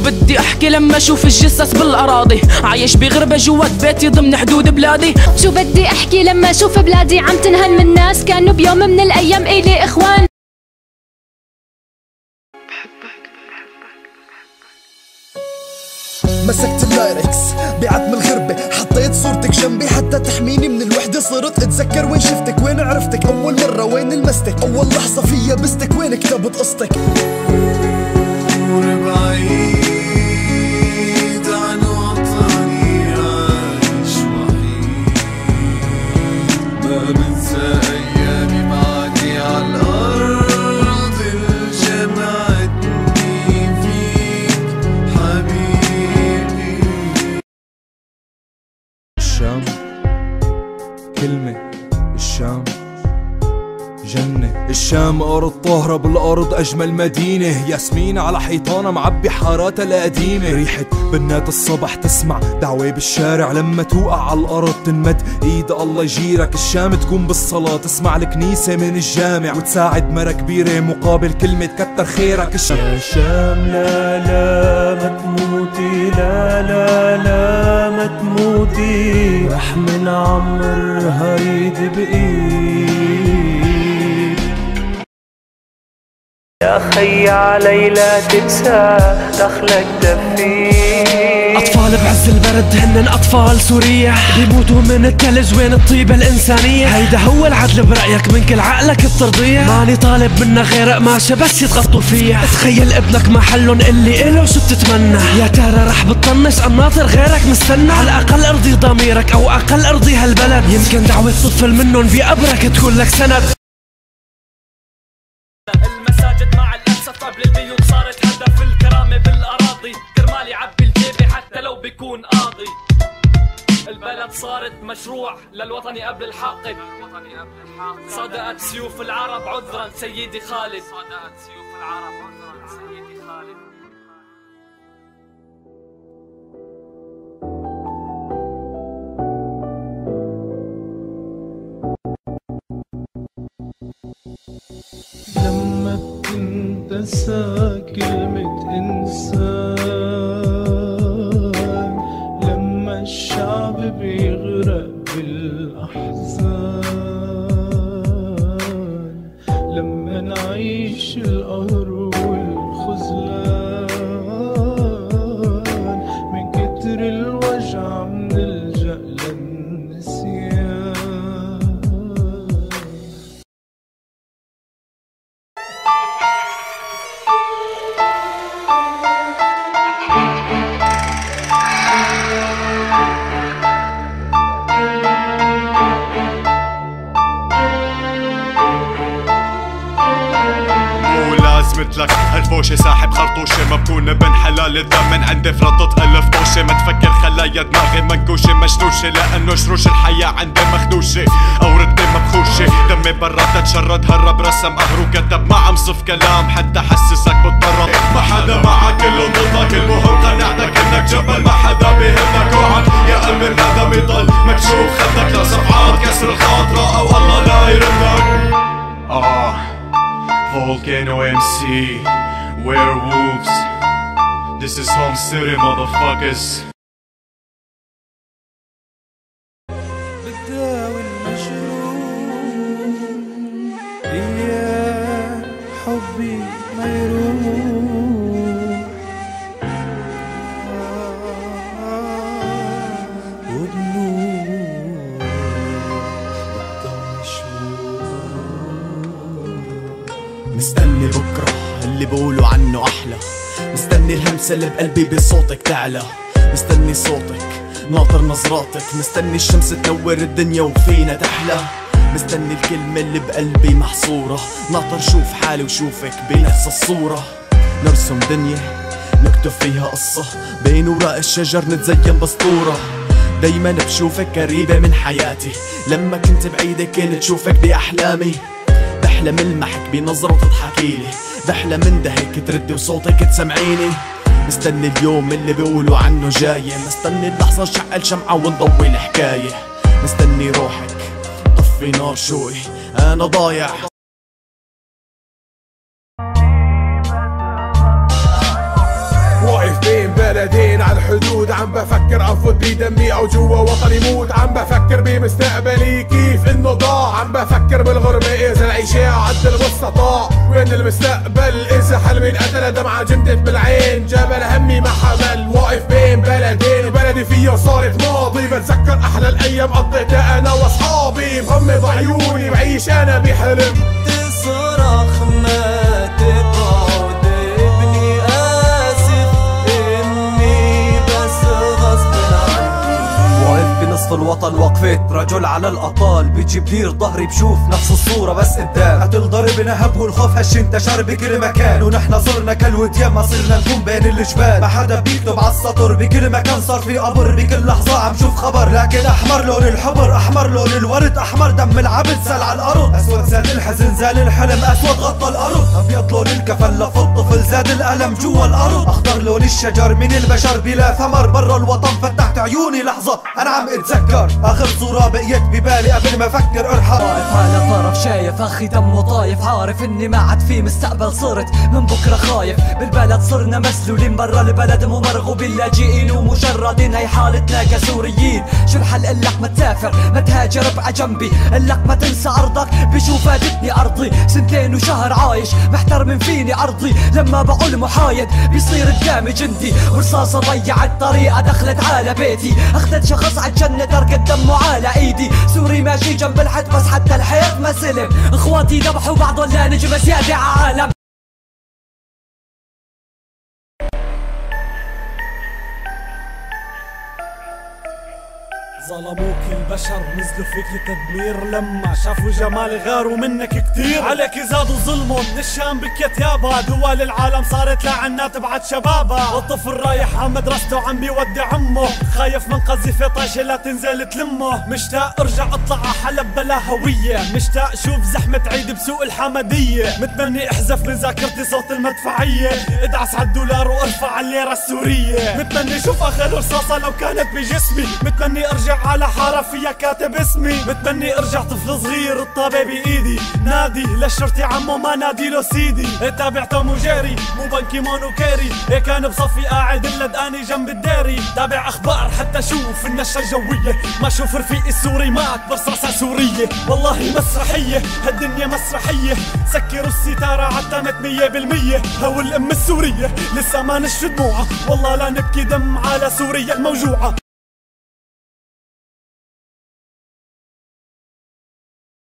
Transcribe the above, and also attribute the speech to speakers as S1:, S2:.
S1: بدي احكي لما اشوف الجثث بالاراضي؟ عايش بغربة جوات بيتي ضمن حدود بلادي.
S2: شو بدي احكي لما اشوف بلادي عم تنهن من ناس كانوا بيوم من الايام الي اخوان.
S3: مسكت اللايركس بعتم الغربة، حطيت صورتك جنبي حتى تحميني من الوحدة. صرت اتذكر وين شفتك، وين عرفتك اول مرة، وين لمستك اول لحظة فيها بستك، وين كتبت قصتك.
S4: بعيد عن وطني عايش وحيد، ما بنسى ايامي معاكي عالارض اللي جمعتني فيك حبيبي.
S5: الشام كلمة، الشام جنة، الشام أرض طاهرة بالأرض أجمل مدينة. ياسمين على حيطانة معبي حاراتها القديمة. ريحة بنات الصبح تسمع دعوة بالشارع، لما توقع على الأرض تنمد إيد الله يجيرك. الشام تكون بالصلاة تسمع الكنيسة من الجامع، وتساعد مرة كبيرة مقابل كلمة كتر خيرك. الشام
S6: يا شام لا لا ما تموتي، لا لا لا ما تموتي، احمل عمر هيدي بإيد. يا خي علي لا تنسى دخلك دفيك.
S7: أطفال بعز البرد هنن أطفال سوريا، بيموتوا من التلج وين الطيبة الإنسانية. هيدا هو العدل برأيك من كل عقلك بترضيه، ماني طالب منا غير قماشة بس يتغطوا فيها. تخيل ابنك محلن اللي إله شو بتتمنى، يا ترى رح بتطنش أم ناطر غيرك مستنى؟ على الأقل ارضي ضميرك أو أقل ارضي هالبلد، يمكن دعوة طفل منن بقبرك تكون لك سند.
S8: المساجد مع الأسف قبل البيوت صارت هدف الكرامة بالأراضي، كرمال يعبي الجيبة حتى لو بيكون قاضي. البلد صارت مشروع للوطني قبل الحاقد، صدقت سيوف العرب عذرا سيدي خالد، صدقت سيوف العرب عذرا سيدي خالد.
S6: لما بتنتسى كلمة إنسان، لما الشعب بيغرق بالأحزان، لما نعيش القهر والخذلان، من كتر الوجع منلجأ للنسيان.
S4: مثلك هالفوشة ساحب خرطوشة، ما بكون ابن حلال الدم من عندي فرطت ألف طوشة. ما تفكر خلايا دماغي منكوشة مشتوشة، لأنه شروش الحياة عندي مخدوشة، أوردي مبخوشة. دمي برا تتشرد هرب رسم قهر وكتب، ما عم صف كلام حتى حسسك بالضرر. ما حدا معك كله ضدك، المهم قناعتك انك جبل، ما حدا بيهمك اوعك يا قلبي الندم يضل مكشوف خدك لصفحات كسر الخاطرة او الله لا يردك. Volcano MC, werewolves. This is home city, motherfuckers.
S6: بتداوي المجروح، يا حبي ما يروح. ودموع بتضل
S3: مستني بكرة اللي بقولوا عنه أحلى، مستني الهمسة اللي بقلبي بصوتك تعلى، مستني صوتك ناطر نظراتك، مستني الشمس تنور الدنيا وفينا تحلى، مستني الكلمة اللي بقلبي محصورة، ناطر شوف حالي وشوفك بنفس الصورة. نرسم دنيا نكتب فيها قصة، بين وراء الشجر نتزين بسطورة. دايما بشوفك قريبة من حياتي، لما كنت بعيدة كنت شوفك بأحلامي. بحلم المحك بنظرة وتضحكيلي، بحلم اندهك تردي وصوتك تسمعيني. مستني اليوم اللي بيقولوا عنه جاي، مستني اللحظة نشعل شمعة ونضوي الحكاية، مستني روحك طفي نار شوي أنا ضايع.
S5: واقف بين
S9: بلدين على الحدود، عم بفكر انفض بدمي او جوا وطني موت، عم بفكر بمستقبلي كيف انه ضاع، عم بفكر بالغربة اذا العيشة عد المستطاع، وين المستقبل اذا حلمي انقتل، دمعة جمدت بالعين، جبل همي ما حمل، واقف بين بلدين، بلدي فيها صارت ماضي، بتذكر احلى الايام قضيتها انا واصحابي، مغمض عيوني بعيش انا بحلم،
S6: تصرخ ما تقعد ابني اسف اني بس غصب عني،
S5: واقف بنصف الوطن وقفت رجل على الاطلال، بجبير ظهري بشوف نفس الصورة بس قدام، قتل ضرب نهب والخوف هش انتشر بكل مكان، ونحن صرنا كالوديان ما صرنا نكون بين الجبال، ما حدا بيكتب عالسطر بكل مكان صار في قبر، بكل لحظة عم شوف خبر، لكن احمر لون الحبر، احمر لون الورد، احمر دم العبد سال على الارض، اسود زاد الحزن زال الحلم، اسود غطى الارض، ابيض لون الكفن لف الطفل زاد الالم جوا الارض، اخضر لون الشجر من البشر بلا ثمر، برا الوطن فتحت عيوني لحظة انا عم اتذكر، اخر صورة بقيت ببالي قبل ما افكر ارحم،
S10: واقف على طرف شايف اخي دمه طايف، عارف اني ما عاد في مستقبل، صرت من بكره خايف، بالبلد صرنا مسلولين، برا البلد مو مرغوبين، لاجئين ومجردين، هي حالتنا كسوريين، شو الحل إلك ما تسافر ما تهاجر بقى جنبي، إلك ما تنسى ارضك بشو فادتني ارضي، سنتين وشهر عايش محتار من فيني ارضي، لما بقول محايد بيصير قدامي جندي، ورصاصة ضيعت طريقة دخلت على بيتي، اخذت شخص عالجنة تركت دمه على ايدي، سوري ماشي جنب الحد بس حتى الحيط ما سلم، اخواتي ذبحوا بعض ولا نجم زيادة عالم.
S11: ظلموك البشر نزلوا فيك تدمير، لما شافوا جمال غاروا منك كتير، عليك زادوا ظلمهم، من الشام بكيت يابا، دول العالم صارت لعنات بعد شبابها، الطفل رايح على مدرسته عم بيودي عمه، خايف من قذيفة طايشة لا تنزل تلمه، مشتاق ارجع اطلع على حلب بلا هوية، مشتاق شوف زحمة عيد بسوق الحمدية، متمني احذف من ذاكرتي صوت المدفعية، ادعس على الدولار وارفع الليرة السورية، متمني شوف اخر رصاصة لو كانت بجسمي، متمني ارجع على حارة فيها كاتب اسمي، متمني ارجع طفل صغير الطابة بايدي، نادي للشرطي عمو ما نادي له سيدي، تابع توم وجيري مو بنكيمون وكيري، كان بصفي قاعد اللدقاني جنب الديري، تابع اخبار حتى شوف النشرة الجوية، ما شوف رفيقي السوري مات برصاصة سورية، والله مسرحية هالدنيا مسرحية، سكروا الستارة عتمت 100%، هو الام السورية لسه ما نشف دموعها، والله لا نبكي دم على سوريا الموجوعة.